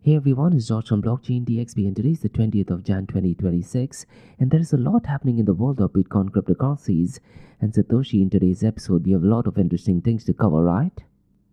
Hey everyone, it's George from Blockchain DXB and today is the 20th of Jan 2026 and there is a lot happening in the world of Bitcoin cryptocurrencies and Satoshi. In today's episode we have a lot of interesting things to cover, right?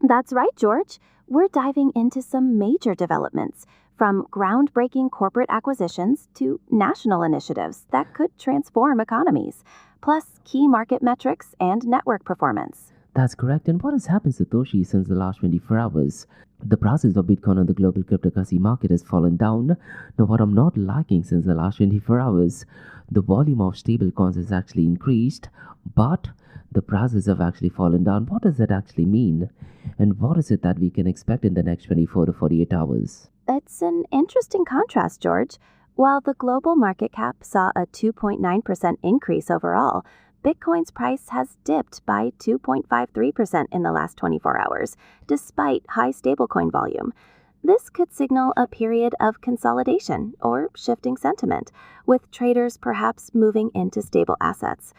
That's right, George. We're diving into some major developments, from groundbreaking corporate acquisitions to national initiatives that could transform economies, plus key market metrics and network performance. That's correct. And what has happened, Satoshi, since the last 24 hours? The prices of Bitcoin on the global cryptocurrency market has fallen down. Now, what I'm not liking since the last 24 hours, the volume of stable coins has actually increased, but the prices have actually fallen down. What does that actually mean? And what is it that we can expect in the next 24 to 48 hours? It's an interesting contrast, George. While the global market cap saw a 2.9% increase overall, Bitcoin's price has dipped by 2.53% in the last 24 hours, despite high stablecoin volume. This could signal a period of consolidation or shifting sentiment, with traders perhaps moving into stable assets.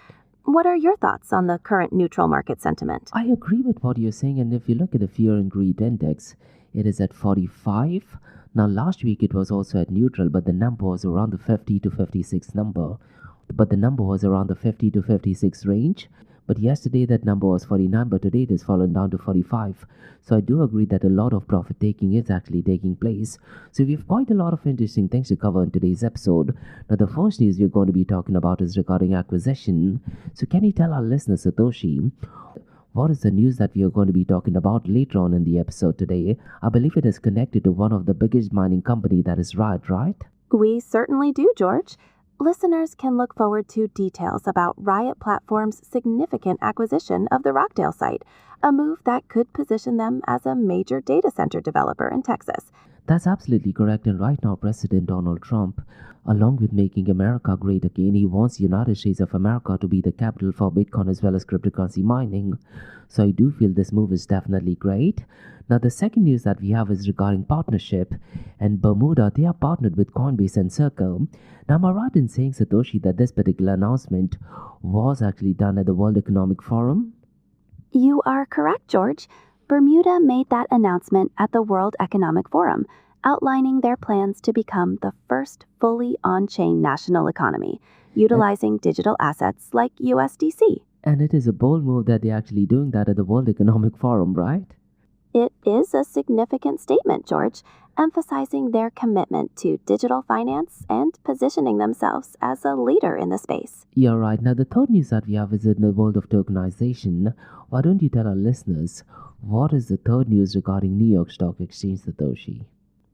What are your thoughts on the current neutral market sentiment? I agree with what you're saying, and if you look at the fear and greed index, it is at 45. Now, last week it was also at neutral, but the number was around the 50 to 56 number. But the number was around the 50 to 56 range. But yesterday that number was 49, but today it has fallen down to 45. So I do agree that a lot of profit taking is actually taking place. So we have quite a lot of interesting things to cover in today's episode. Now the first news we're going to be talking about is regarding acquisition. So can you tell our listeners, Satoshi, what is the news that we are going to be talking about later on in the episode today? I believe it is connected to one of the biggest mining company, that is Riot, right? We certainly do, George. Listeners can look forward to details about Riot Platform's significant acquisition of the Rockdale site, a move that could position them as a major data center developer in Texas. That's absolutely correct. And right now, President Donald Trump, along with making America great again, he wants the United States of America to be the capital for Bitcoin as well as cryptocurrency mining. So I do feel this move is definitely great. Now, the second news that we have is regarding partnership. And Bermuda, they are partnered with Coinbase and Circle. Now, am I right in saying, Satoshi, that this particular announcement was actually done at the World Economic Forum? You are correct, George. Bermuda made that announcement at the World Economic Forum, outlining their plans to become the first fully on-chain national economy, utilizing digital assets like USDC. And it is a bold move that they're actually doing that at the World Economic Forum, right? It is a significant statement, George, emphasizing their commitment to digital finance and positioning themselves as a leader in the space. You're right. Now, the third news that we have is in the world of tokenization. Why don't you tell our listeners what is the third news regarding New York Stock Exchange, Satoshi?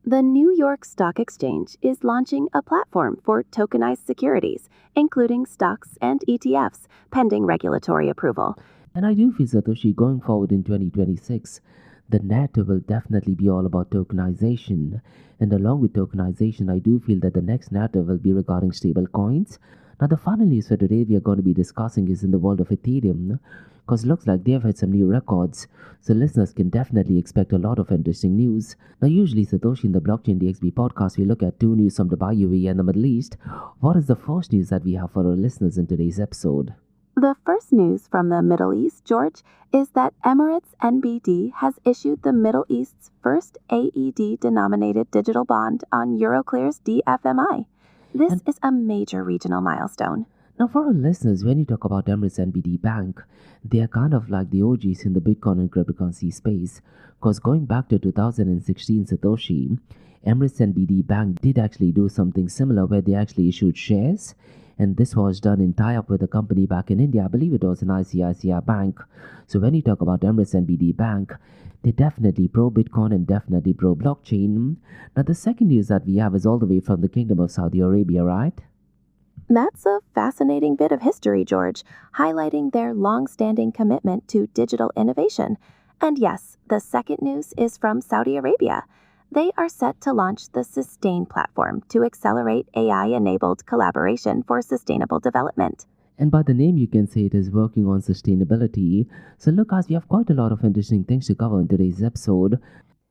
The New York Stock Exchange is launching a platform for tokenized securities, including stocks and ETFs, pending regulatory approval. And I do feel, Satoshi, going forward in 2026, the narrative will definitely be all about tokenization. And along with tokenization, I do feel that the next narrative will be regarding stable coins. Now, the final news for today we are going to be discussing is in the world of Ethereum, because looks like they have had some new records. So listeners can definitely expect a lot of interesting news. Now, usually, Satoshi, in the Blockchain DXB podcast, we look at two news from Dubai, UAE and the Middle East. What is the first news that we have for our listeners in today's episode? The first news from the Middle East, George, is that Emirates NBD has issued the Middle East's first AED-denominated digital bond on Euroclear's DFMI. This is a major regional milestone. Now, for our listeners, when you talk about Emirates NBD Bank, they are kind of like the OGs in the Bitcoin and cryptocurrency space. Because going back to 2016, Satoshi, Emirates NBD Bank did actually do something similar where they actually issued shares. And this was done in tie-up with a company back in India. I believe it was an ICICI bank. So when you talk about Emirates NBD Bank, they're definitely pro-Bitcoin and definitely pro-blockchain. Now, the second news that we have is all the way from the Kingdom of Saudi Arabia, right? That's a fascinating bit of history, George, highlighting their long-standing commitment to digital innovation. And yes, the second news is from Saudi Arabia. They are set to launch the Sustain platform to accelerate AI-enabled collaboration for sustainable development. And by the name, you can say it is working on sustainability. So look, guys, we have quite a lot of interesting things to cover in today's episode.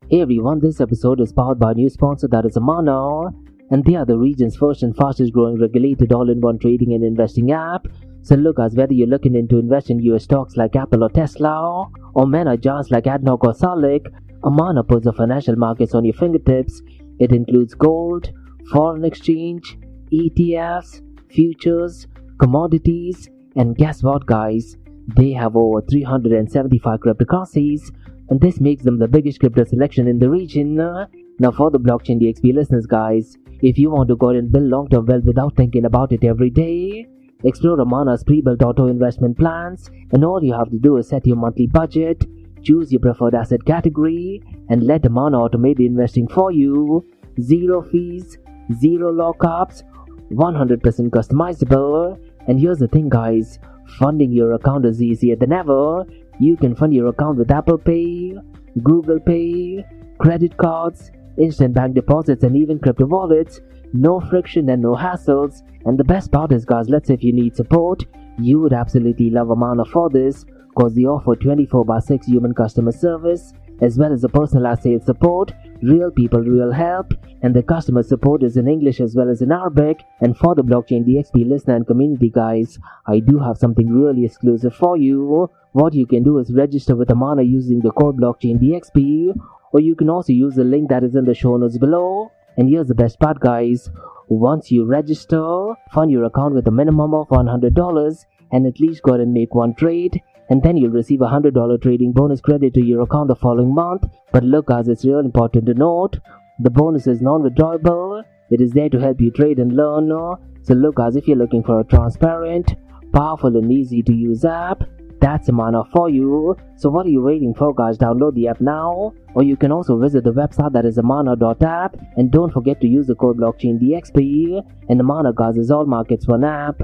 Hey everyone, this episode is powered by a new sponsor, that is Amana. And they are the region's first and fastest growing regulated all-in-one trading and investing app. So look, guys, whether you're looking into invest in US stocks like Apple or Tesla, or mena jars like ADNOC or Salik, Amana puts the financial markets on your fingertips It includes gold, foreign exchange, ETFs, futures, commodities, and guess what, guys? They have over 375 cryptocurrencies, and this makes them the biggest crypto selection in the region. Now, for the blockchain DXB listeners, guys, if you want to go and build long-term wealth without thinking about it every day, explore Amana's pre-built auto investment plans, and all you have to do is set your monthly budget, choose your preferred asset category, and let Amana automate the investing for you. Zero fees, zero lockups, 100% customizable. And here's the thing, guys, funding your account is easier than ever. You can fund your account with Apple Pay, Google Pay, credit cards, instant bank deposits, and even crypto wallets. No friction and no hassles. And the best part is, guys, let's say if you need support, you would absolutely love Amana for this, because they offer 24/6 human customer service, as well as a personalized sales support, real people, real help, and the customer support is in English as well as in Arabic. And for the blockchain DXB listener and community, guys, I do have something really exclusive for you. What you can do is register with Amana using the code blockchain DXB, or you can also use the link that is in the show notes below. And here's the best part, guys. Once you register, fund your account with a minimum of $100 and at least go ahead and make one trade, and then you'll receive a $100 trading bonus credit to your account the following month. But look, guys, it's real important to note, the bonus is non-withdrawable. It is there to help you trade and learn. So look, guys, if you're looking for a transparent, powerful and easy to use app, that's Amana for you. So what are you waiting for, guys? Download the app now, or you can also visit the website that is amana.app, and don't forget to use the code blockchain DXB. And Amana, guys, is all markets one app.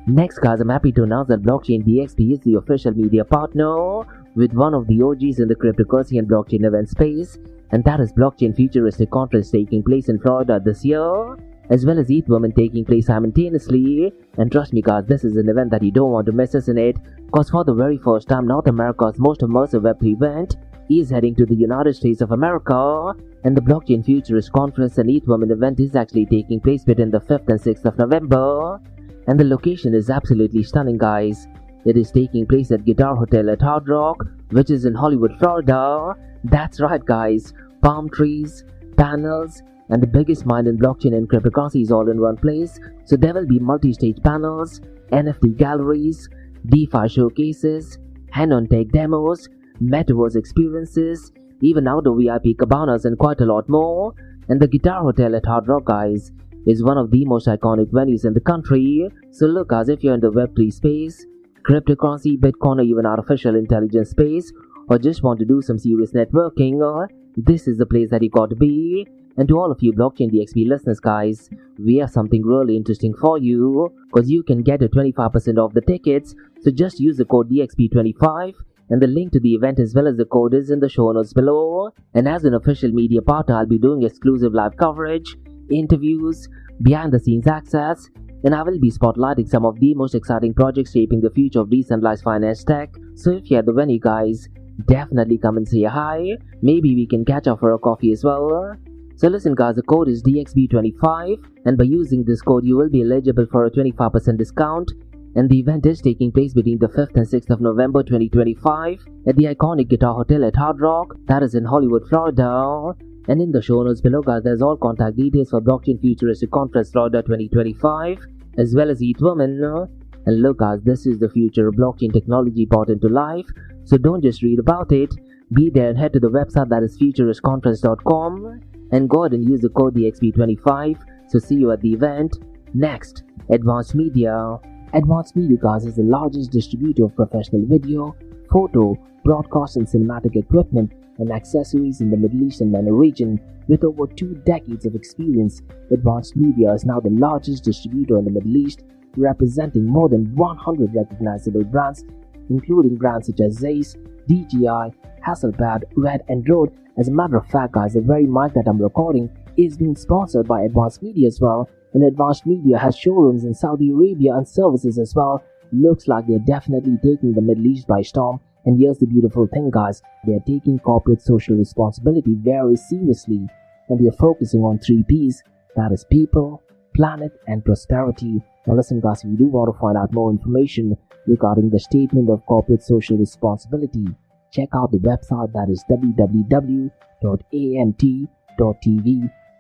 Next, guys, I'm happy to announce that blockchain DXB is the official media partner with one of the OGs in the cryptocurrency and blockchain event space, and that is Blockchain Futuristic Conference taking place in Florida this year, as well as ETH Women taking place simultaneously. And trust me, guys, this is an event that you don't want to miss, isn't it? Because for the very first time, North America's most immersive Web3 event is heading to the United States of America, and the Blockchain Futurist Conference and ETH Women event is actually taking place between the 5th and 6th of November. And the location is absolutely stunning, guys. It is taking place at Guitar Hotel at Hard Rock, which is in Hollywood, Florida. That's right, guys. Palm trees, panels, and the biggest mind in blockchain and cryptocurrency is all in one place. So there will be multi-stage panels, NFT galleries, DeFi showcases, hand-on tech demos, metaverse experiences, even outdoor VIP cabanas, and quite a lot more. And the Guitar Hotel at Hard Rock, guys, is one of the most iconic venues in the country. So look, guys, if you're in the Web3 space, cryptocurrency, Bitcoin, or even artificial intelligence space, or just want to do some serious networking, this is the place that you got to be. And to all of you blockchain DXB listeners, guys, we have something really interesting for you, because you can get a 25% off the tickets. So just use the code DXB25, and the link to the event as well as the code is in the show notes below. And as an official media partner, I'll be doing exclusive live coverage, interviews, behind the scenes access, and I will be spotlighting some of the most exciting projects shaping the future of decentralized finance tech. So if you're at the venue, guys, definitely come and say hi. Maybe we can catch up for a coffee as well. So listen, guys, the code is DXB25, and by using this code you will be eligible for a 25% discount. And the event is taking place between the 5th and 6th of November 2025 at the iconic Guitar Hotel at Hard Rock, that is in Hollywood, Florida. And in the show notes below, guys, there's all contact details for Blockchain Futuristic Conference Florida 2025, as well as ETH Women. And look, guys, this is the future of blockchain technology brought into life. So don't just read about it. Be there and head to the website that is futuristconference.com and go ahead and use the code DXB25. So see you at the event. Next, Advanced Media. Advanced Media, guys, is the largest distributor of professional video, photo, broadcast and cinematic equipment and accessories in the Middle East and MENA region. With over 2 decades of experience, Advanced Media is now the largest distributor in the Middle East, representing more than 100 recognizable brands, including brands such as Zeiss, DJI, Hasselblad, Red and Rode. As a matter of fact, guys, the very mic that I'm recording is being sponsored by Advanced Media as well, and Advanced Media has showrooms in Saudi Arabia and services as well. Looks like they're definitely taking the Middle East by storm. And here's the beautiful thing, guys, they're taking corporate social responsibility very seriously, and they're focusing on 3 P's, that is people, planet and prosperity. Now listen, guys, if you do want to find out more information regarding the statement of corporate social responsibility, check out the website that is www.amt.tv.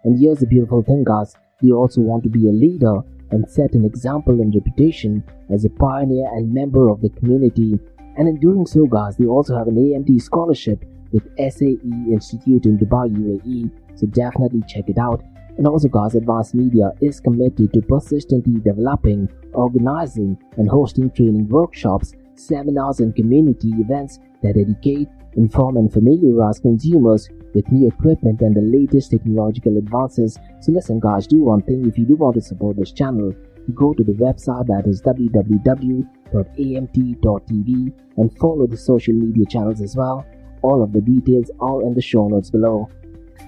And here's the beautiful thing, guys. They also want to be a leader and set an example and reputation as a pioneer and member of the community. And in doing so, guys, they also have an AMT scholarship with SAE Institute in Dubai, UAE. So definitely check it out. And also, guys, Advanced Media is committed to persistently developing, organizing, and hosting training workshops, seminars, and community events that educate, inform, and familiarize consumers with new equipment and the latest technological advances. So listen, guys, do one thing. If you do want to support this channel, go to the website, that is www.amt.tv, and follow the social media channels as well. All of the details are in the show notes below.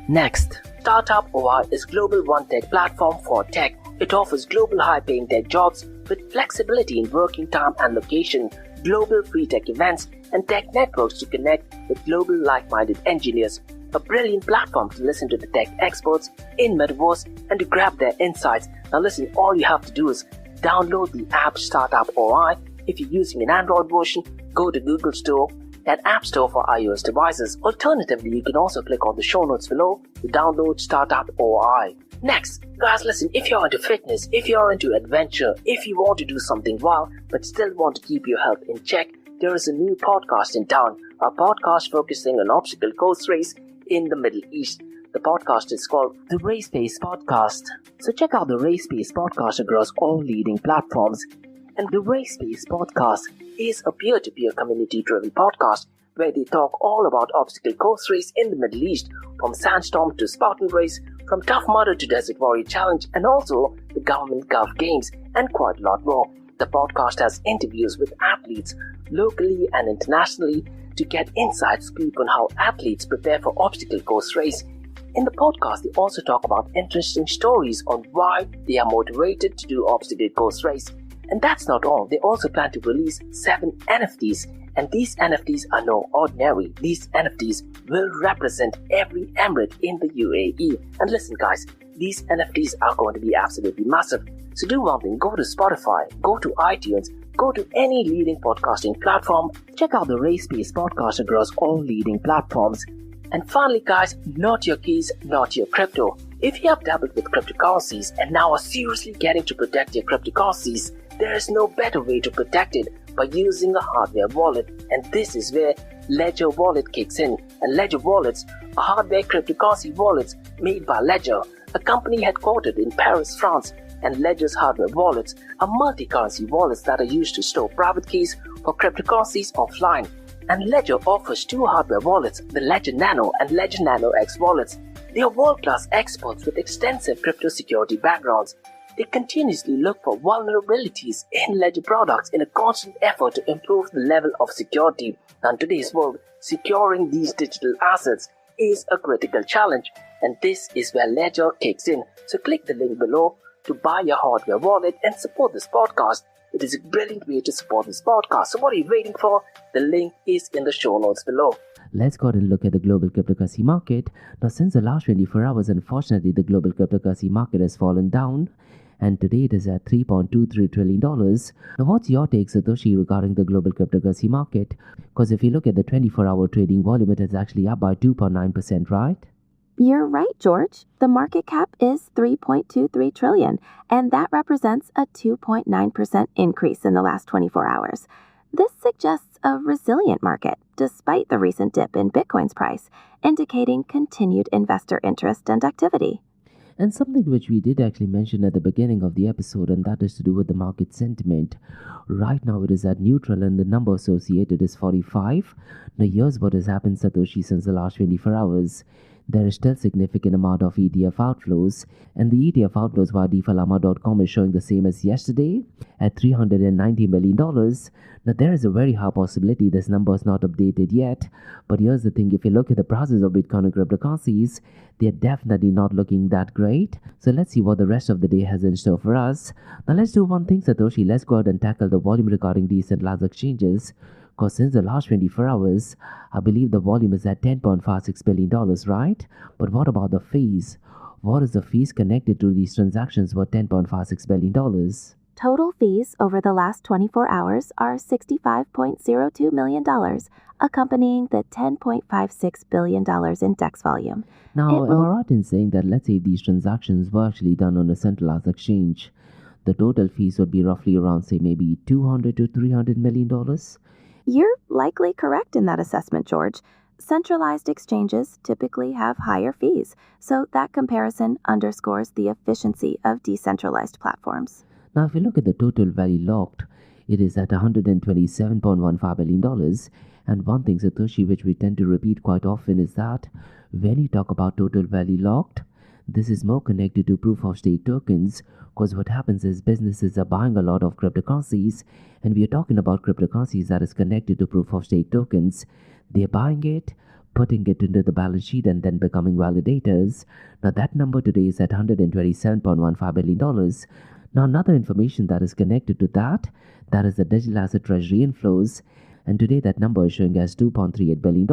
Next, Startup OI is global one-tech platform for tech. It offers global high-paying tech jobs with flexibility in working time and location, global free tech events, and tech networks to connect with global like-minded engineers. A brilliant platform to listen to the tech experts in Metaverse and to grab their insights. Now listen, all you have to do is download the app Startup OI. If you're using an Android version, go to Google Store and App Store for iOS devices. Alternatively, you can also click on the show notes below to download Startup OI. Next, guys, listen, if you're into fitness, if you're into adventure, if you want to do something wild but still want to keep your health in check, there is a new podcast in town, a podcast focusing on obstacle course race in the Middle East. The podcast is called the Race Pace Podcast. So check out the Race Pace Podcast across all leading platforms. And the Race Pace Podcast is a peer-to-peer community-driven podcast where they talk all about obstacle course race in the Middle East, from Sandstorm to Spartan Race, from Tough Mudder to Desert Warrior Challenge, and also the Government Gulf Games, and quite a lot more. The podcast has interviews with athletes locally and internationally to get inside scoop on how athletes prepare for obstacle course race. In the podcast, they also talk about interesting stories on why they are motivated to do obstacle course race. And that's not all. They also plan to release 7 NFTs. And these NFTs are no ordinary. These NFTs will represent every emirate in the UAE. And listen, guys, these NFTs are going to be absolutely massive. So do one thing. Go to Spotify, go to iTunes, go to any leading podcasting platform. Check out the Race Pace Podcast across all leading platforms. And finally, guys, not your keys, not your crypto. If you have dabbled with cryptocurrencies and now are seriously getting to protect your cryptocurrencies, there is no better way to protect it by using a hardware wallet. And this is where Ledger Wallet kicks in. And Ledger Wallets are hardware cryptocurrency wallets made by Ledger, a company headquartered in Paris, France. And Ledger's hardware wallets are multi-currency wallets that are used to store private keys for cryptocurrencies offline. And Ledger offers 2 hardware wallets, the Ledger Nano and Ledger Nano X wallets. They are world-class experts with extensive crypto security backgrounds. They continuously look for vulnerabilities in Ledger products in a constant effort to improve the level of security. Now, in today's world, securing these digital assets is a critical challenge, and this is where Ledger kicks in. So click the link below to buy your hardware wallet and support this podcast. It is a brilliant way to support this podcast. So what are you waiting for? The link is in the show notes below. Let's go ahead and look at the global cryptocurrency market. Now, since the last 24 hours, unfortunately, the global cryptocurrency market has fallen down, and today it is at $3.23 trillion. Now, what's your take, Satoshi, regarding the global cryptocurrency market? Because if you look at the 24-hour trading volume, it is actually up by 2.9%, right? You're right, George. The market cap is $3.23 trillion, and that represents a 2.9% increase in the last 24 hours. This suggests a resilient market, despite the recent dip in Bitcoin's price, indicating continued investor interest and activity. And something which we did actually mention at the beginning of the episode, and that is to do with the market sentiment. Right now it is at neutral and the number associated is 45. Now here's what has happened, Satoshi, since the last 24 hours. There is still significant amount of ETF outflows, and the ETF outflows via DeFiLlama.com is showing the same as yesterday at $390 million. Now there is a very high possibility this number is not updated yet, but here's the thing, if you look at the prices of Bitcoin and cryptocurrencies, they're definitely not looking that great. So let's see what the rest of the day has in store for us. Now let's do one thing, Satoshi, let's go ahead and tackle the volume regarding decentralized exchanges. Because since the last 24 hours, I believe the volume is at $10.56 billion, right? But what about the fees? What is the fees connected to these transactions worth $10.56 billion? Total fees over the last 24 hours are $65.02 million, accompanying the $10.56 billion in DEX volume. Now, It am I will right in saying that let's say if these transactions were actually done on a centralized exchange, the total fees would be roughly around, say, maybe 200 to $300 million? You're likely correct in that assessment, George. Centralized exchanges typically have higher fees, so that comparison underscores the efficiency of decentralized platforms. Now, if you look at the total value locked, it is at $127.15 billion. And one thing, Satoshi, which we tend to repeat quite often is that when you talk about total value locked, this is more connected to proof of stake tokens, because what happens is businesses are buying a lot of cryptocurrencies, and we are talking about cryptocurrencies that is connected to proof of stake tokens. They're buying it, putting it into the balance sheet, and then becoming validators. Now, that number today is at $127.15 billion. Now, another information that is connected to that is the digital asset treasury inflows. And today that number is showing as $2.38 billion.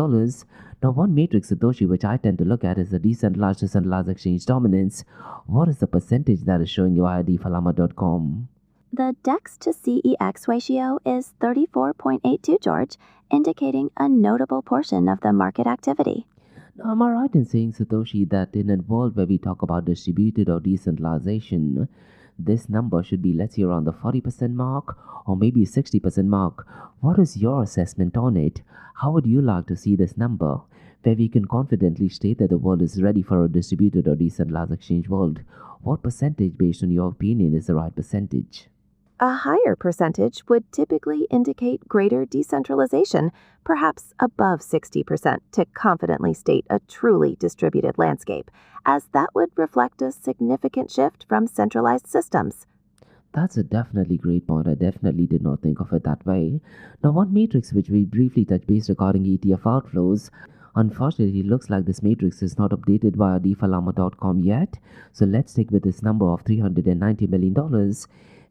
Now, one matrix, Satoshi, which I tend to look at is the decentralized to centralized exchange dominance. What is the percentage that is showing you via defalama.com? The DEX to CEX ratio is 34.82, George, indicating a notable portion of the market activity. Now, am I right in saying, Satoshi, that in a world where we talk about distributed or decentralization, this number should be, let's say, around the 40% mark or maybe 60% mark? What is your assessment on it? How would you like to see this number, where we can confidently state that the world is ready for a distributed or decentralized exchange world? What percentage, based on your opinion, is the right percentage? A higher percentage would typically indicate greater decentralization, perhaps above 60%, to confidently state a truly distributed landscape, as that would reflect a significant shift from centralized systems. That's a definitely great point. I definitely did not think of it that way. Now, one matrix which we briefly touched base regarding ETF outflows. Unfortunately, it looks like this matrix is not updated via defalama.com yet. So let's stick with this number of $390 million.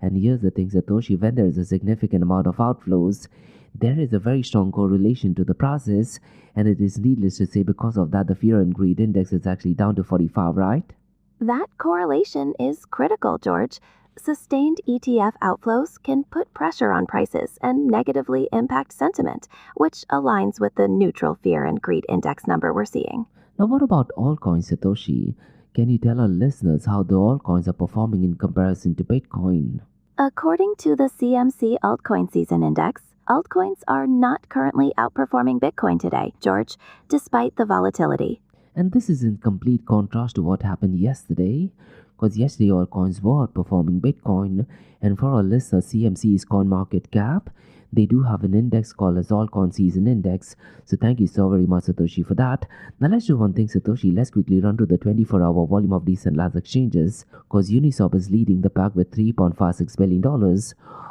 And here's the thing, Satoshi, when there is a significant amount of outflows, there is a very strong correlation to the process. And it is needless to say, because of that, the fear and greed index is actually down to 45, right? That correlation is critical, George. Sustained ETF outflows can put pressure on prices and negatively impact sentiment, which aligns with the neutral fear and greed index number we're seeing. Now, what about altcoins, Satoshi? Can you tell our listeners how the altcoins are performing in comparison to Bitcoin? According to the CMC Altcoin Season Index, altcoins are not currently outperforming Bitcoin today, George, despite the volatility. And this is in complete contrast to what happened yesterday, because yesterday altcoins were outperforming Bitcoin. And for our listeners, CMC's coin market cap, they do have an index called as Altcoin Season Index. So thank you so very much, Satoshi, for that. Now let's do one thing, Satoshi. Let's quickly run to the 24-hour volume of decentralized exchanges, because Uniswap is leading the pack with $3.56 billion.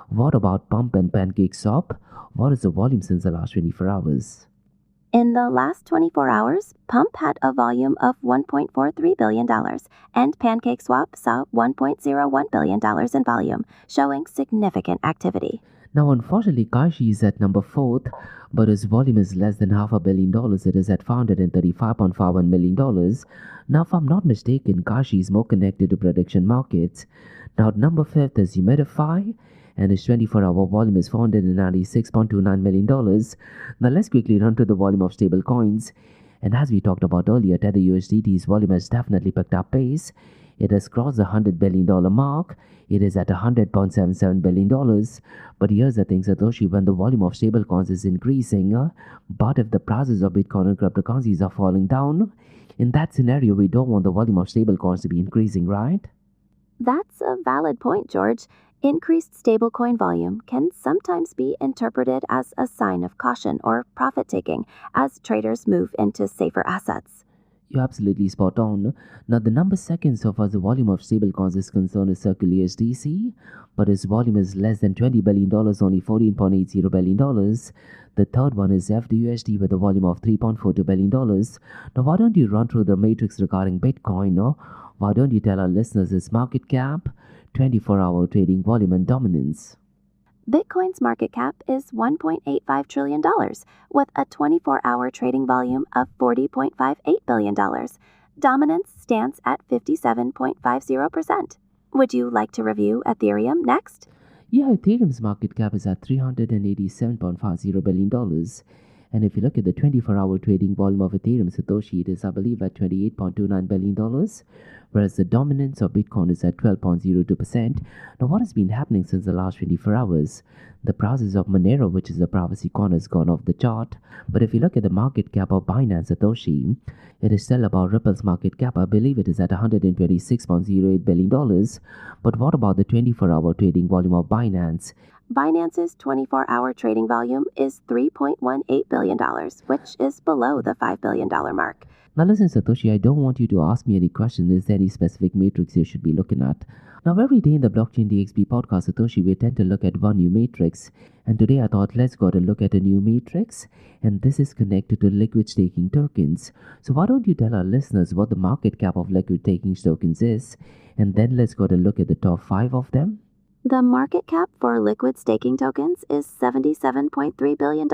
What about Pump and PancakeSwap? What is the volume since the last 24 hours? In the last 24 hours, Pump had a volume of $1.43 billion, and PancakeSwap saw $1.01 billion in volume, showing significant activity. Now, unfortunately, Kashi is at number 4th, but his volume is less than $500 million. It is at $535.51 million. Now, if I'm not mistaken, Kashi is more connected to prediction markets. Now, at number 5th is Humidify, and its 24-hour volume is $496.29 million. Now, let's quickly run to the volume of stable coins. And as we talked about earlier, Tether USDT's volume has definitely picked up pace. It has crossed the $100 billion mark. It is at $100.77 billion. But here's the thing, Satoshi, when the volume of stablecoins is increasing, but if the prices of Bitcoin and cryptocurrencies are falling down, in that scenario, we don't want the volume of stablecoins to be increasing, right? That's a valid point, George. Increased stablecoin volume can sometimes be interpreted as a sign of caution or profit taking as traders move into safer assets. You're absolutely spot on. Now, the number second so far as the volume of stablecoins is concerned is Circle USDC, but its volume is less than $20 billion, only $14.80 billion. The third one is FDUSD with a volume of $3.42 billion. Now, why don't you run through the matrix regarding Bitcoin? Or why don't you tell our listeners its market cap, 24-hour trading volume, and dominance? Bitcoin's market cap is $1.85 trillion, with a 24-hour trading volume of $40.58 billion. Dominance stands at 57.50%. Would you like to review Ethereum next? Yeah, Ethereum's market cap is at $387.50 billion. And if you look at the 24-hour trading volume of Ethereum Satoshi, it is, I believe, at $28.29 billion, whereas the dominance of Bitcoin is at 12.02%. Now, what has been happening since the last 24 hours? The prices of Monero, which is a privacy coin, has gone off the chart. But if you look at the market cap of Binance Satoshi, it is still about Ripple's market cap. I believe it is at $126.08 billion. But what about the 24-hour trading volume of Binance? Binance's 24-hour trading volume is $3.18 billion, which is below the $5 billion mark. Now listen, Satoshi, I don't want you to ask me any questions. Is there any specific matrix you should be looking at? Now, every day in the Blockchain DXB podcast, Satoshi, we tend to look at one new matrix. And today I thought, let's go and look at a new matrix. And this is connected to liquid staking tokens. So why don't you tell our listeners what the market cap of liquid staking tokens is? And then let's go and look at the top 5 of them. The market cap for liquid staking tokens is $77.3 billion,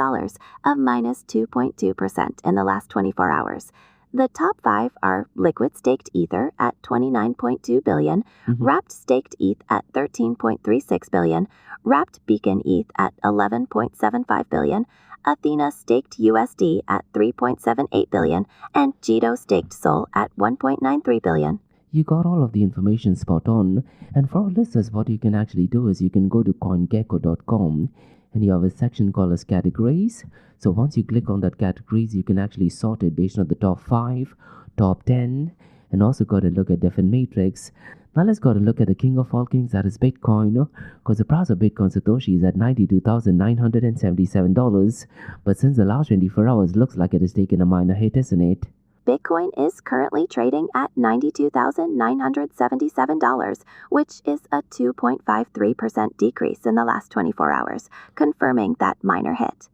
a minus 2.2% in the last 24 hours. The top 5 are liquid staked Ether at $29.2 billion, wrapped staked ETH at $13.36 billion, wrapped Beacon ETH at $11.75 billion, Athena staked USD at $3.78 billion, and Jito staked Sol at $1.93 billion. You got all of the information spot on. And for our listeners, what you can actually do is you can go to coingecko.com and you have a section called as categories. So once you click on that categories, you can actually sort it based on the top 5, top 10, and also go and look at different matrix. Now let's go and look at the king of all kings, that is Bitcoin, because the price of Bitcoin Satoshi is at $92,977. But since the last 24 hours, looks like it has taken a minor hit, isn't it? Bitcoin is currently trading at $92,977, which is a 2.53% decrease in the last 24 hours, confirming that minor hit.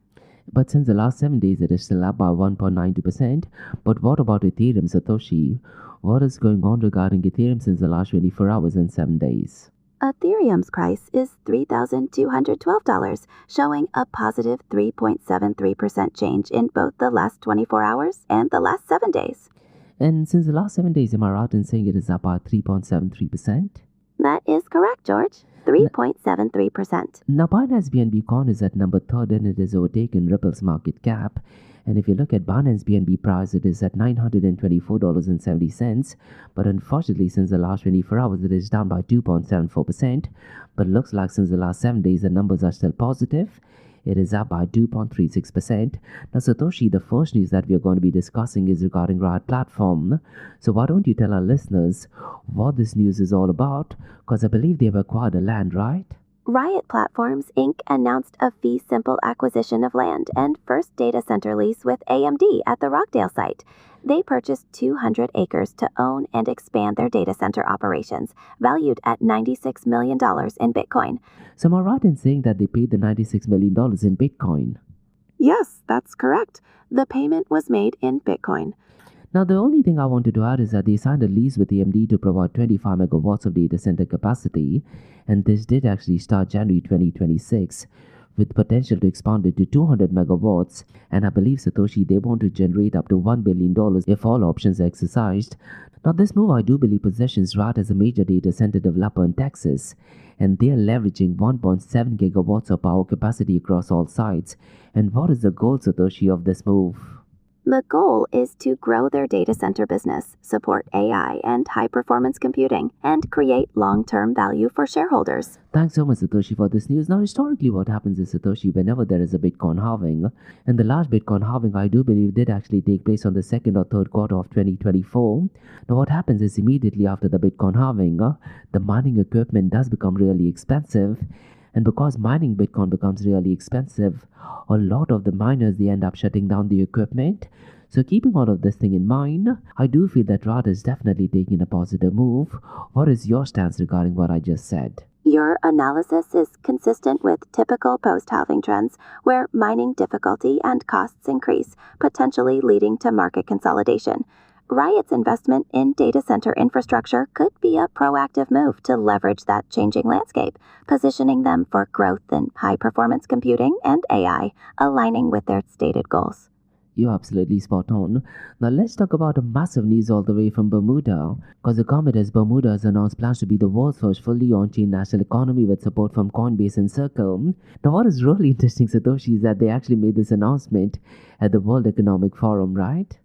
But since the last 7 days, it is still up by 1.92%. But what about Ethereum, Satoshi? What is going on regarding Ethereum since the last 24 hours and 7 days? Ethereum's price is $3,212, showing a positive 3.73% change in both the last 24 hours and the last 7 days. And since the last 7 days, am I right in saying it is up by 3.73%? That is correct, George. 3.73%. Now, Binance BNB coin is at number 3rd and it has overtaken Ripple's market cap. And if you look at Binance BNB price, it is at $924.70. But unfortunately, since the last 24 hours, it is down by 2.74%. But looks like since the last 7 days, the numbers are still positive. It is up by 2.36%. Now, Satoshi, the first news that we are going to be discussing is regarding Riot platform. So why don't you tell our listeners what this news is all about? Because I believe they have acquired a land, right? Riot Platforms, Inc. announced a fee-simple acquisition of land and first data center lease with AMD at the Rockdale site. They purchased 200 acres to own and expand their data center operations, valued at $96 million in Bitcoin. So am I right in saying that they paid the $96 million in Bitcoin? Yes, that's correct. The payment was made in Bitcoin. Now, the only thing I wanted to add is that they signed a lease with AMD to provide 25 megawatts of data center capacity, and this did actually start January 2026, with potential to expand it to 200 megawatts. And I believe, Satoshi, they want to generate up to $1 billion if all options are exercised. Now, this move, I do believe, positions Riot as a major data center developer in Texas, and they are leveraging 1.7 gigawatts of power capacity across all sites. And what is the goal, Satoshi, of this move? The goal is to grow their data center business, support AI and high-performance computing, and create long-term value for shareholders. Thanks so much, Satoshi, for this news. Now, historically, what happens is, Satoshi, whenever there is a Bitcoin halving, and the last Bitcoin halving, I do believe, did actually take place on the 2nd or 3rd quarter of 2024. Now, what happens is immediately after the Bitcoin halving, the mining equipment does become really expensive. And because mining Bitcoin becomes really expensive, a lot of the miners, they end up shutting down the equipment. So keeping all of this thing in mind, I do feel that Riot is definitely taking a positive move. What is your stance regarding what I just said? Your analysis is consistent with typical post-halving trends, where mining difficulty and costs increase, potentially leading to market consolidation. Riot's investment in data center infrastructure could be a proactive move to leverage that changing landscape, positioning them for growth in high-performance computing and AI, aligning with their stated goals. You're absolutely spot on. Now let's talk about a massive news all the way from Bermuda, because the Commodus Bermuda has announced plans to be the world's first fully on-chain national economy with support from Coinbase and Circle. Now what is really interesting, Satoshi, is that they actually made this announcement at the World Economic Forum, right?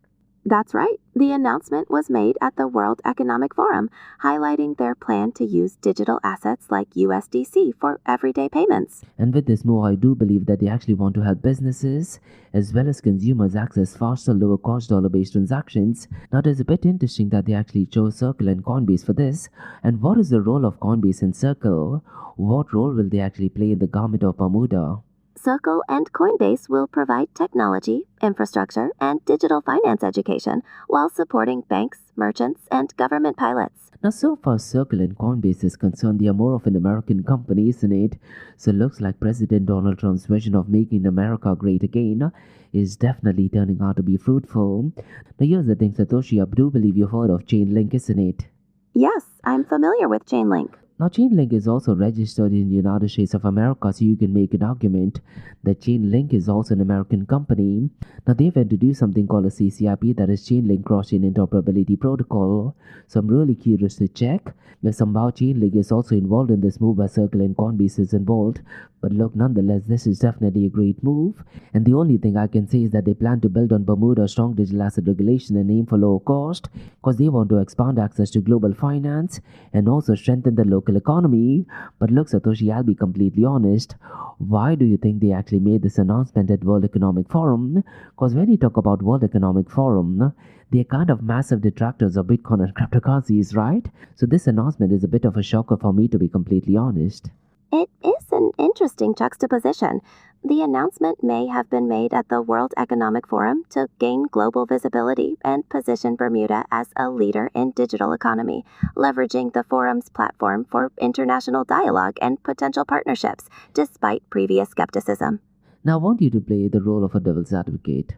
That's right. The announcement was made at the World Economic Forum, highlighting their plan to use digital assets like USDC for everyday payments. And with this move, I do believe that they actually want to help businesses as well as consumers access faster, lower cost dollar based transactions. Now, it is a bit interesting that they actually chose Circle and Coinbase for this. And what is the role of Coinbase and Circle? What role will they actually play in the government of Bermuda? Circle and Coinbase will provide technology, infrastructure, and digital finance education while supporting banks, merchants, and government pilots. Now, so far, Circle and Coinbase is concerned, they are more of an American company, isn't it? So, it looks like President Donald Trump's vision of making America great again is definitely turning out to be fruitful. Now, here's the thing, Satoshi, I do believe you've heard of Chainlink, isn't it? Yes, I'm familiar with Chainlink. Now, Chainlink is also registered in the United States of America, so you can make an argument that Chainlink is also an American company. Now, they've introduced something called a CCIP, that is Chainlink Cross-Chain Interoperability Protocol. So I'm really curious to check if somehow Chainlink is also involved in this move where Circle and Coinbase is involved. But look, nonetheless, this is definitely a great move. And the only thing I can say is that they plan to build on Bermuda's strong digital asset regulation and aim for lower cost, because they want to expand access to global finance and also strengthen the local economy. But look, Satoshi, I'll be completely honest. Why do you think they actually made this announcement at World Economic Forum? Because when you talk about World Economic Forum, they're kind of massive detractors of Bitcoin and cryptocurrencies, right? So this announcement is a bit of a shocker for me, to be completely honest. It is an interesting juxtaposition. The announcement may have been made at the World Economic Forum to gain global visibility and position Bermuda as a leader in digital economy, leveraging the forum's platform for international dialogue and potential partnerships, despite previous skepticism. Now, I want you to play the role of a devil's advocate.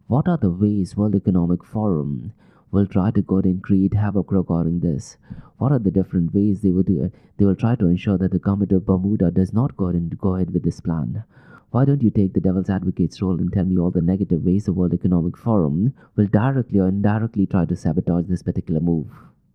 What are the ways World Economic Forum will try to go ahead and create havoc regarding this? What are the different ways they will try to ensure that the government of Bermuda does not go ahead with this plan? Why don't you take the devil's advocate's role and tell me all the negative ways the World Economic Forum will directly or indirectly try to sabotage this particular move?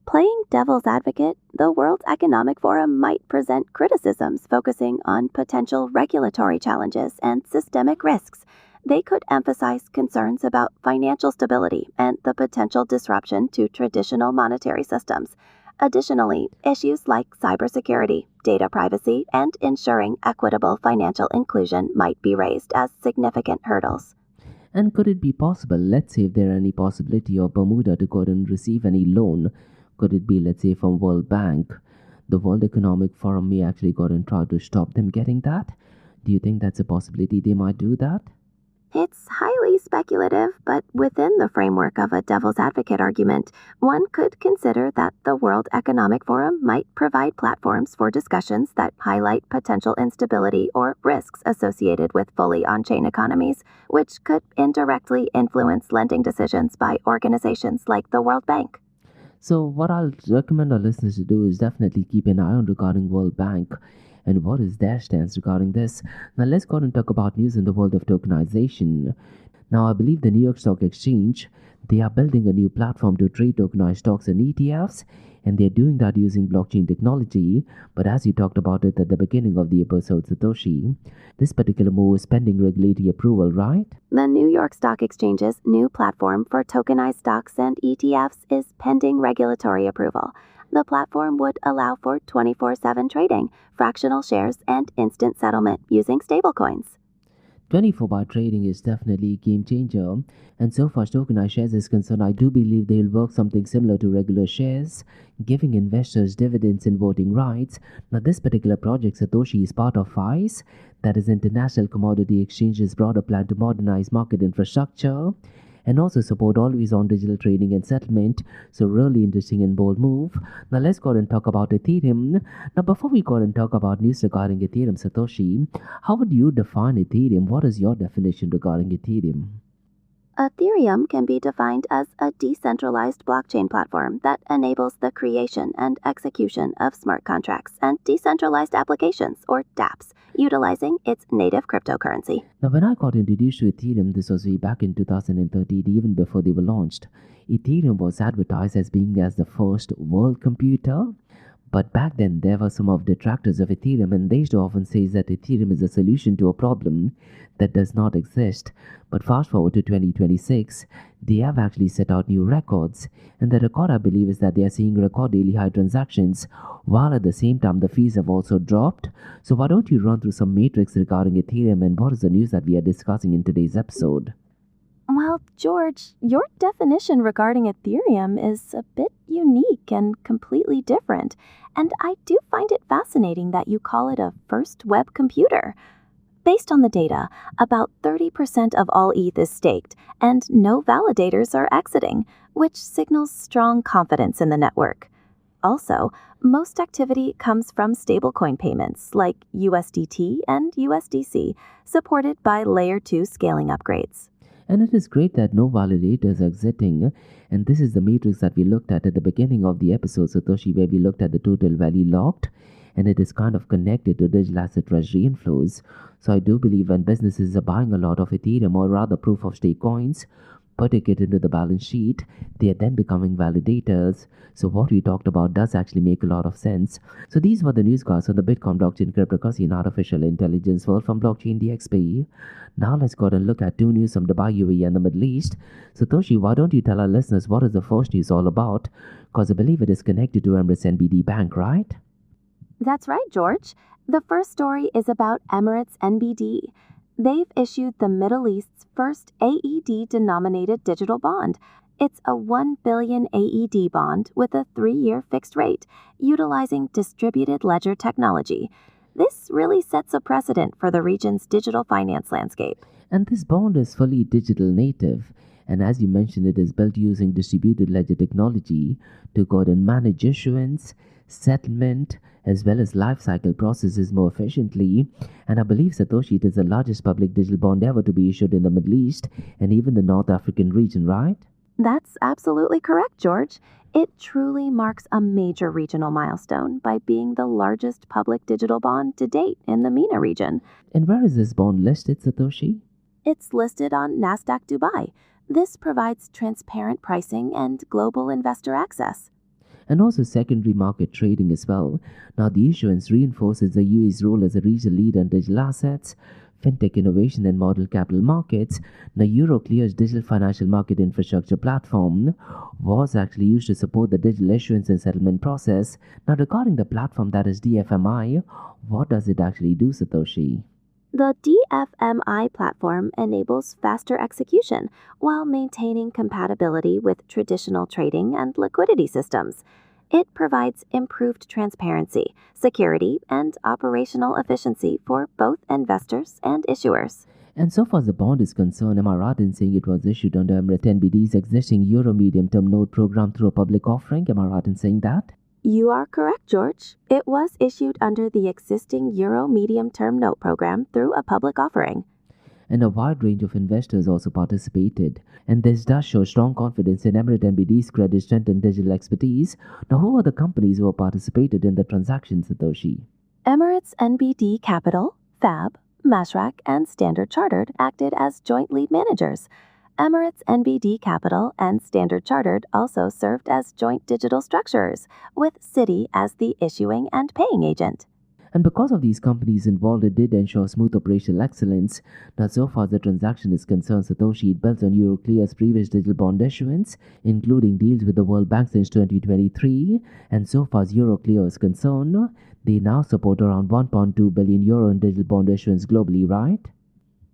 Playing devil's advocate, the World Economic Forum might present criticisms focusing on potential regulatory challenges and systemic risks. They could emphasize concerns about financial stability and the potential disruption to traditional monetary systems. Additionally, issues like cybersecurity, data privacy, and ensuring equitable financial inclusion might be raised as significant hurdles. And could it be possible, let's say if there are any possibility of Bermuda to go ahead and receive any loan, could it be, let's say, from World Bank? The World Economic Forum may actually go ahead and try to stop them getting that. Do you think that's a possibility they might do that? It's highly speculative, but within the framework of a devil's advocate argument, one could consider that the World Economic Forum might provide platforms for discussions that highlight potential instability or risks associated with fully on-chain economies, which could indirectly influence lending decisions by organizations like the World Bank. So what I'll recommend our listeners to do is definitely keep an eye on regarding World Bank and what is their stance regarding this. Now let's go on and talk about news in the world of tokenization. Now I believe the New York Stock Exchange, they are building a new platform to trade tokenized stocks and ETFs, and they're doing that using blockchain technology. But as you talked about it at the beginning of the episode, Satoshi, this particular move is pending regulatory approval, right? The New York Stock Exchange's new platform for tokenized stocks and ETFs is pending regulatory approval. The platform would allow for 24/7 trading, fractional shares, and instant settlement using stablecoins. 24-bar trading is definitely a game changer, and so far as tokenized shares is concerned, I do believe they'll work something similar to regular shares, giving investors dividends and voting rights. Now this particular project, Satoshi, is part of ICE, that is International Commodity Exchange's broader plan to modernize market infrastructure and also support always-on digital trading and settlement. So really interesting and bold move. Now let's go ahead and talk about Ethereum. Now before we go ahead and talk about news regarding Ethereum, Satoshi, how would you define Ethereum? What is your definition regarding Ethereum? Ethereum can be defined as a decentralized blockchain platform that enables the creation and execution of smart contracts and decentralized applications, or dApps, utilizing its native cryptocurrency. Now, when I got introduced to Ethereum, this was way back in 2013, even before they were launched. Ethereum was advertised as being as the first world computer. But back then, there were some of detractors of Ethereum, and they used to often say that Ethereum is a solution to a problem that does not exist. But fast forward to 2026, they have actually set out new records. And the record, I believe, is that they are seeing record daily high transactions, while at the same time, the fees have also dropped. So why don't you run through some metrics regarding Ethereum and what is the news that we are discussing in today's episode? Well, George, your definition regarding Ethereum is a bit unique and completely different, and I do find it fascinating that you call it a first web computer. Based on the data, about 30% of all ETH is staked, and no validators are exiting, which signals strong confidence in the network. Also, most activity comes from stablecoin payments like USDT and USDC, supported by Layer 2 scaling upgrades. And it is great that no validators are exiting. And this is the matrix that we looked at the beginning of the episode, Satoshi, where we looked at the total value locked. And it is kind of connected to digital asset treasury inflows. So I do believe when businesses are buying a lot of Ethereum, or rather proof of stake coins, putting it into the balance sheet, they are then becoming validators. So what we talked about does actually make a lot of sense. So these were the newscasts on the Bitcoin, blockchain, cryptocurrency, and artificial intelligence world from Blockchain DXB. Now let's go and look at two news from Dubai, UAE, and the Middle East. Satoshi, why don't you tell our listeners what is the first news all about? Because I believe it is connected to Emirates NBD Bank, right? That's right, George. The first story is about Emirates NBD. They've issued the Middle East's first AED-denominated digital bond. It's a 1 billion AED bond with a 3-year fixed rate, utilizing distributed ledger technology. This really sets a precedent for the region's digital finance landscape. And this bond is fully digital native. And as you mentioned, it is built using distributed ledger technology to go ahead and manage issuance, settlement, as well as lifecycle processes more efficiently. And I believe, Satoshi, it is the largest public digital bond ever to be issued in the Middle East and even the North African region, right? That's absolutely correct, George. It truly marks a major regional milestone by being the largest public digital bond to date in the MENA region. And where is this bond listed, Satoshi? It's listed on Nasdaq Dubai. This provides transparent pricing and global investor access. And also secondary market trading as well. Now, the issuance reinforces the UAE's role as a regional leader in digital assets, fintech innovation, and model capital markets. Now, Euroclear's digital financial market infrastructure platform was actually used to support the digital issuance and settlement process. Now, regarding the platform that is DFMI, what does it actually do, Satoshi? The DFMI platform enables faster execution while maintaining compatibility with traditional trading and liquidity systems. It provides improved transparency, security, and operational efficiency for both investors and issuers. And so far as the bond is concerned, am I right in saying it was issued under Emirates NBD's existing Euro Medium Term Note program through a public offering? Am I right in saying that? You are correct, George. It was issued under the existing Euro Medium Term Note program through a public offering. And a wide range of investors also participated. And this does show strong confidence in Emirates NBD's credit strength and digital expertise. Now, who are the companies who have participated in the transaction, Satoshi? Emirates NBD Capital, FAB, Mashreq, and Standard Chartered acted as joint lead managers. Emirates NBD Capital and Standard Chartered also served as joint digital structurers, with Citi as the issuing and paying agent. And because of these companies involved, it did ensure smooth operational excellence. Now, so far as the transaction is concerned, Satoshi, it built on Euroclear's previous digital bond issuance, including deals with the World Bank since 2023. And so far as Euroclear is concerned, they now support around 1.2 billion euro in digital bond issuance globally, right?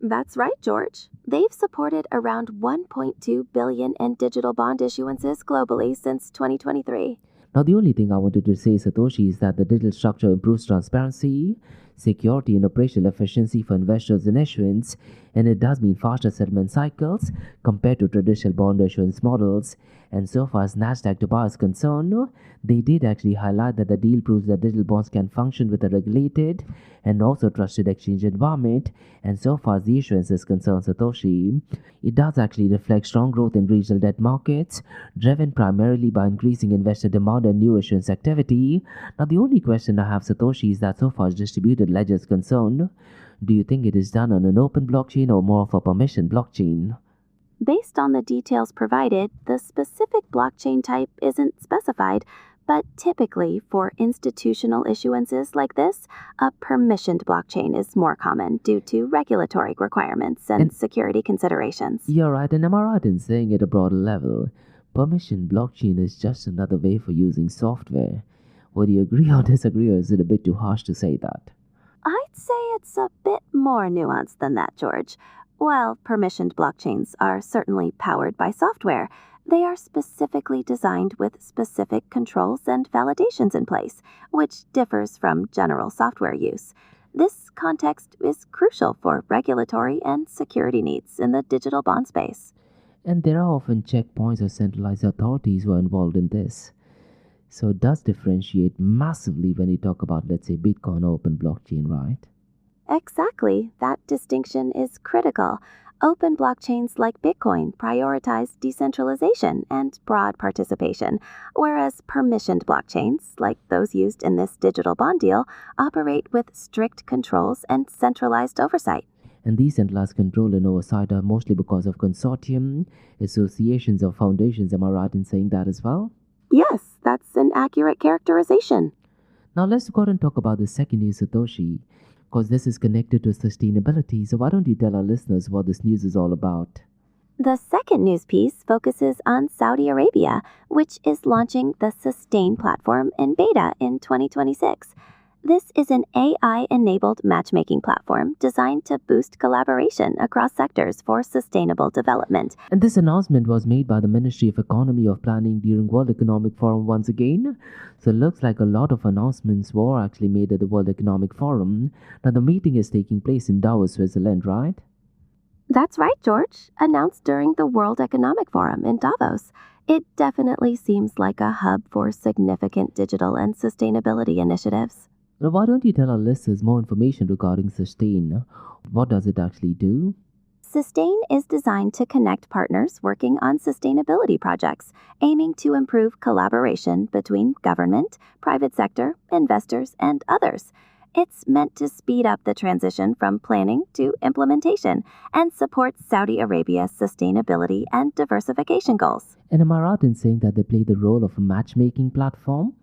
That's right, George. They've supported around 1.2 billion in digital bond issuances globally since 2023. Now, the only thing I wanted to say, Satoshi, is that the digital structure improves transparency, security and operational efficiency for investors and issuance, and it does mean faster settlement cycles compared to traditional bond issuance models. And so far as Nasdaq Dubai is concerned, they did actually highlight that the deal proves that digital bonds can function with a regulated and also trusted exchange environment. And so far as the issuance is concerned, Satoshi, it does actually reflect strong growth in regional debt markets, driven primarily by increasing investor demand and new issuance activity. Now, the only question I have, Satoshi, is that so far as distributed ledger is concerned, do you think it is done on an open blockchain or more of a permission blockchain? Based on the details provided, the specific blockchain type isn't specified, but typically for institutional issuances like this, a permissioned blockchain is more common due to regulatory requirements and security considerations. You're right, and am I right in saying at a broader level, permission blockchain is just another way for using software? Would you agree or disagree, or is it a bit too harsh to say that? I'd say it's a bit more nuanced than that, George. While permissioned blockchains are certainly powered by software, they are specifically designed with specific controls and validations in place, which differs from general software use. This context is crucial for regulatory and security needs in the digital bond space. And there are often checkpoints or centralized authorities who are involved in this. So it does differentiate massively when you talk about, let's say, Bitcoin or open blockchain, right? Exactly. That distinction is critical. Open blockchains like Bitcoin prioritize decentralization and broad participation, whereas permissioned blockchains, like those used in this digital bond deal, operate with strict controls and centralized oversight. And these centralized control and oversight are mostly because of consortium, associations, or foundations. Am I right in saying that as well? Yes, that's an accurate characterization. Now let's go ahead and talk about the second news, Satoshi, because this is connected to sustainability. So why don't you tell our listeners what this news is all about? The second news piece focuses on Saudi Arabia, which is launching the Sustain platform in beta in 2026. This is an AI-enabled matchmaking platform designed to boost collaboration across sectors for sustainable development. And this announcement was made by the Ministry of Economy of Planning during World Economic Forum once again. So it looks like a lot of announcements were actually made at the World Economic Forum. Now the meeting is taking place in Davos, Switzerland, right? That's right, George. Announced during the World Economic Forum in Davos. It definitely seems like a hub for significant digital and sustainability initiatives. Now, why don't you tell our listeners more information regarding Sustain? What does it actually do? Sustain is designed to connect partners working on sustainability projects, aiming to improve collaboration between government, private sector, investors, and others. It's meant to speed up the transition from planning to implementation and support Saudi Arabia's sustainability and diversification goals. And am I right in saying that they play the role of a matchmaking platform?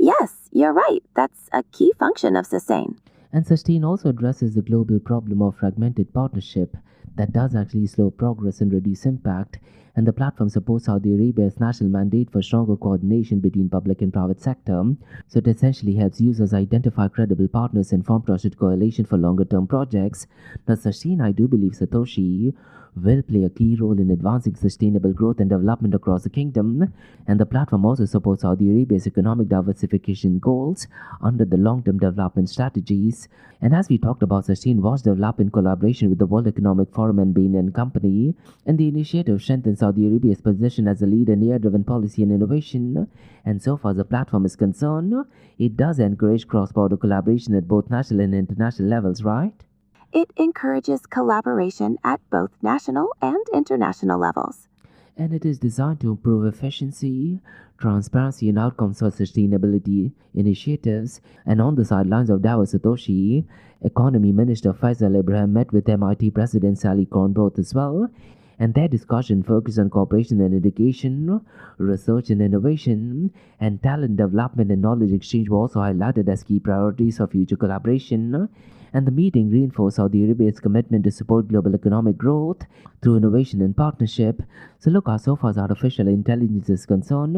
Yes, you're right. That's a key function of Sustain. And Sustain also addresses the global problem of fragmented partnership that does actually slow progress and reduce impact. And the platform supports Saudi Arabia's national mandate for stronger coordination between public and private sector. So it essentially helps users identify credible partners and form trusted coalition for longer-term projects. Now, Sustain, I do believe, Satoshi, will play a key role in advancing sustainable growth and development across the kingdom, and the platform also supports Saudi Arabia's economic diversification goals under the long-term development strategies. And as we talked about, Sustain was developed in collaboration with the World Economic Forum and Bain & Company, and the initiative strengthens Saudi Arabia's position as a leader in AI-driven policy and innovation. And so far as the platform is concerned, it does encourage cross-border collaboration at both national and international levels, right? It encourages collaboration at both national and international levels. And it is designed to improve efficiency, transparency, and outcomes for sustainability initiatives. And on the sidelines of Davos, Satoshi, Economy Minister Faisal Ibrahim met with MIT President Sally Kornbroth as well. And their discussion focused on cooperation and education, research and innovation, and talent development and knowledge exchange were also highlighted as key priorities for future collaboration. And the meeting reinforced Saudi Arabia's commitment to support global economic growth through innovation and partnership. So look, so far as artificial intelligence is concerned,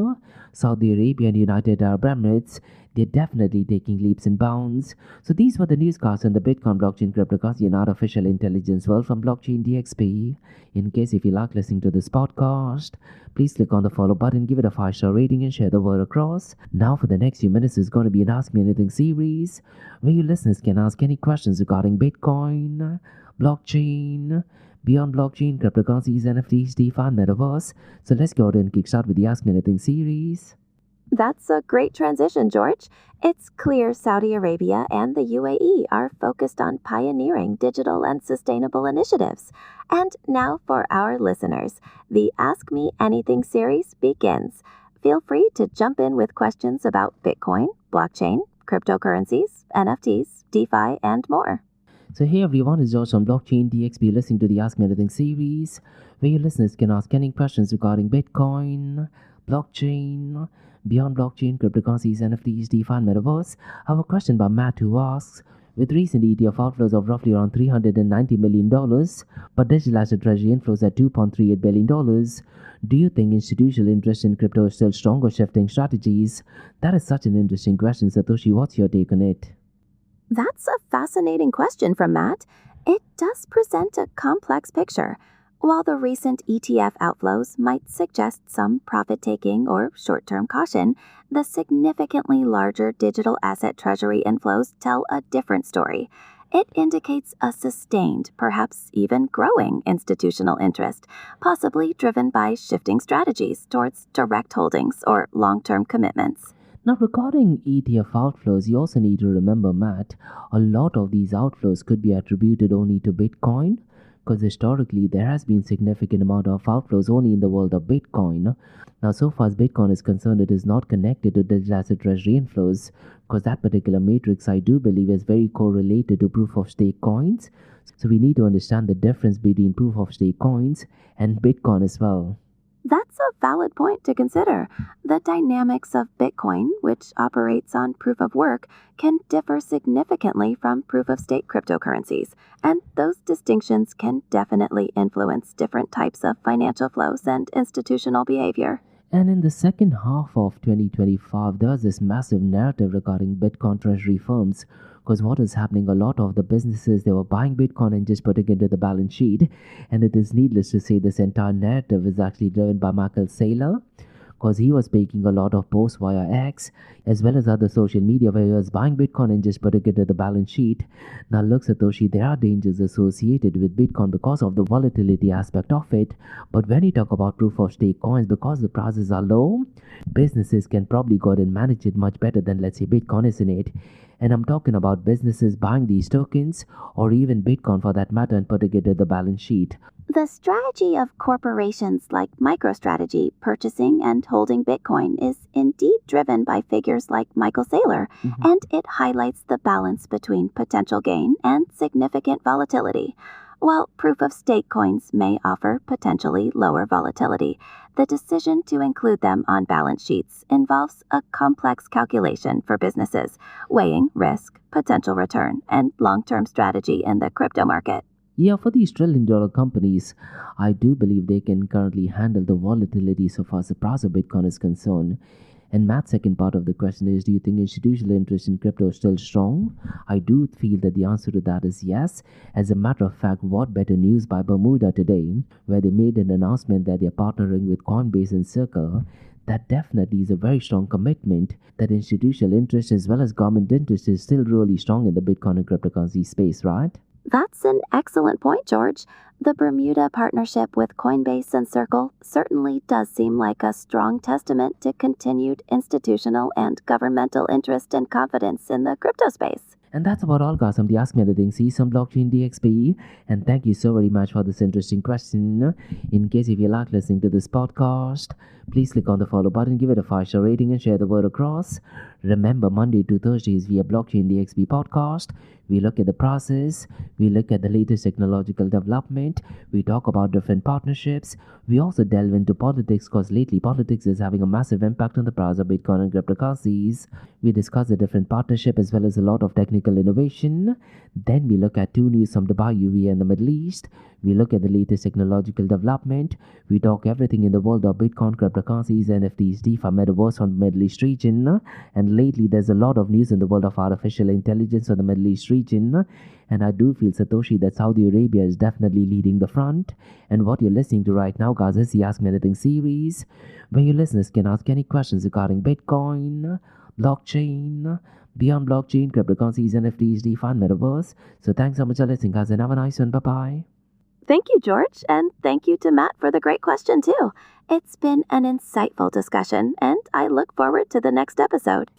Saudi Arabia and United Arab Emirates, They're definitely taking leaps and bounds. So these were the newscasts on the Bitcoin blockchain cryptocurrency and artificial intelligence world from Blockchain DXB. In case if you like listening to this podcast, please click on the follow button, give it a 5-star rating and share the word across. Now for the next few minutes is going to be an Ask Me Anything series where you listeners can ask any questions regarding Bitcoin, blockchain, beyond blockchain, cryptocurrencies, NFTs, DeFi, and Metaverse. So let's go ahead and kickstart with the Ask Me Anything series. That's a great transition, George. It's clear Saudi Arabia and the UAE are focused on pioneering digital and sustainable initiatives. And now for our listeners, the Ask Me Anything series begins. Feel free to jump in with questions about Bitcoin, blockchain, cryptocurrencies, NFTs, DeFi, and more. So hey everyone, it's George from Blockchain DXB listening to the Ask Me Anything series where your listeners can ask any questions regarding Bitcoin, blockchain, beyond blockchain, cryptocurrencies, NFTs, DeFi, and Metaverse. I have a question by Matt who asks, with recent ETF outflows of roughly around $390 million, but digital asset treasury inflows at $2.38 billion, do you think institutional interest in crypto is still strong or shifting strategies? That is such an interesting question. Satoshi, what's your take on it? That's a fascinating question from Matt. It does present a complex picture. While the recent ETF outflows might suggest some profit-taking or short-term caution, the significantly larger digital asset treasury inflows tell a different story. It indicates a sustained, perhaps even growing institutional interest, possibly driven by shifting strategies towards direct holdings or long-term commitments. Now, regarding ETF outflows, you also need to remember, Matt, a lot of these outflows could be attributed only to Bitcoin, because historically there has been significant amount of outflows only in the world of Bitcoin. Now, so far as Bitcoin is concerned, it is not connected to digital asset treasury inflows, because that particular matrix, I do believe, is very correlated to proof of stake coins. So we need to understand the difference between proof of stake coins and Bitcoin as well. That's a valid point to consider. The dynamics of Bitcoin, which operates on proof of work, can differ significantly from proof of stake cryptocurrencies, and those distinctions can definitely influence different types of financial flows and institutional behavior. And in the second half of 2025, there was this massive narrative regarding Bitcoin treasury firms. Because what is happening, a lot of the businesses, they were buying Bitcoin and just putting it into the balance sheet. And it is needless to say, this entire narrative is actually driven by Michael Saylor, because he was making a lot of posts via X as well as other social media where he was buying Bitcoin and just putting it into the balance sheet. Now look, Satoshi, there are dangers associated with Bitcoin because of the volatility aspect of it. But when you talk about proof of stake coins, because the prices are low, businesses can probably go ahead and manage it much better than, let's say, Bitcoin, isn't it? And I'm talking about businesses buying these tokens or even Bitcoin for that matter and putting it in the balance sheet. The strategy of corporations like MicroStrategy purchasing and holding Bitcoin is indeed driven by figures like Michael Saylor, and it highlights the balance between potential gain and significant volatility. While proof-of-stake coins may offer potentially lower volatility, the decision to include them on balance sheets involves a complex calculation for businesses, weighing risk, potential return, and long-term strategy in the crypto market. Yeah, for these trillion-dollar companies, I do believe they can currently handle the volatility so far as the price of Bitcoin is concerned. And Matt's second part of the question is, do you think institutional interest in crypto is still strong? I do feel that the answer to that is yes. As a matter of fact, what better news by Bermuda today, where they made an announcement that they're partnering with Coinbase and Circle. That definitely is a very strong commitment that institutional interest as well as government interest is still really strong in the Bitcoin and cryptocurrency space, right? That's an excellent point, George. The Bermuda partnership with Coinbase and Circle certainly does seem like a strong testament to continued institutional and governmental interest and confidence in the crypto space. And that's about all, guys, from the Ask Me Anything series on Blockchain DXB. And thank you so very much for this interesting question. In case if you like listening to this podcast, please click on the follow button, give it a 5-star rating and share the word across. Remember, Monday to Thursdays via Blockchain DXB podcast. We look at the process, we look at the latest technological development, we talk about different partnerships, we also delve into politics because lately politics is having a massive impact on the price of Bitcoin and cryptocurrencies. We discuss the different partnership as well as a lot of technical innovation. Then we look at 2 news from Dubai, UAE and the Middle East. We look at the latest technological development. We talk everything in the world of Bitcoin, cryptocurrencies, NFTs, DeFi, Metaverse from the Middle East region. And And lately, there's a lot of news in the world of artificial intelligence for the Middle East region. And I do feel, Satoshi, that Saudi Arabia is definitely leading the front. And what you're listening to right now, guys, is the Ask Me Anything series, where your listeners can ask any questions regarding Bitcoin, blockchain, beyond blockchain, cryptocurrencies, NFTs, DeFi, and Metaverse. So thanks so much for listening, guys, and have a nice one. Bye-bye. Thank you, George, and thank you to Matt for the great question, too. It's been an insightful discussion, and I look forward to the next episode.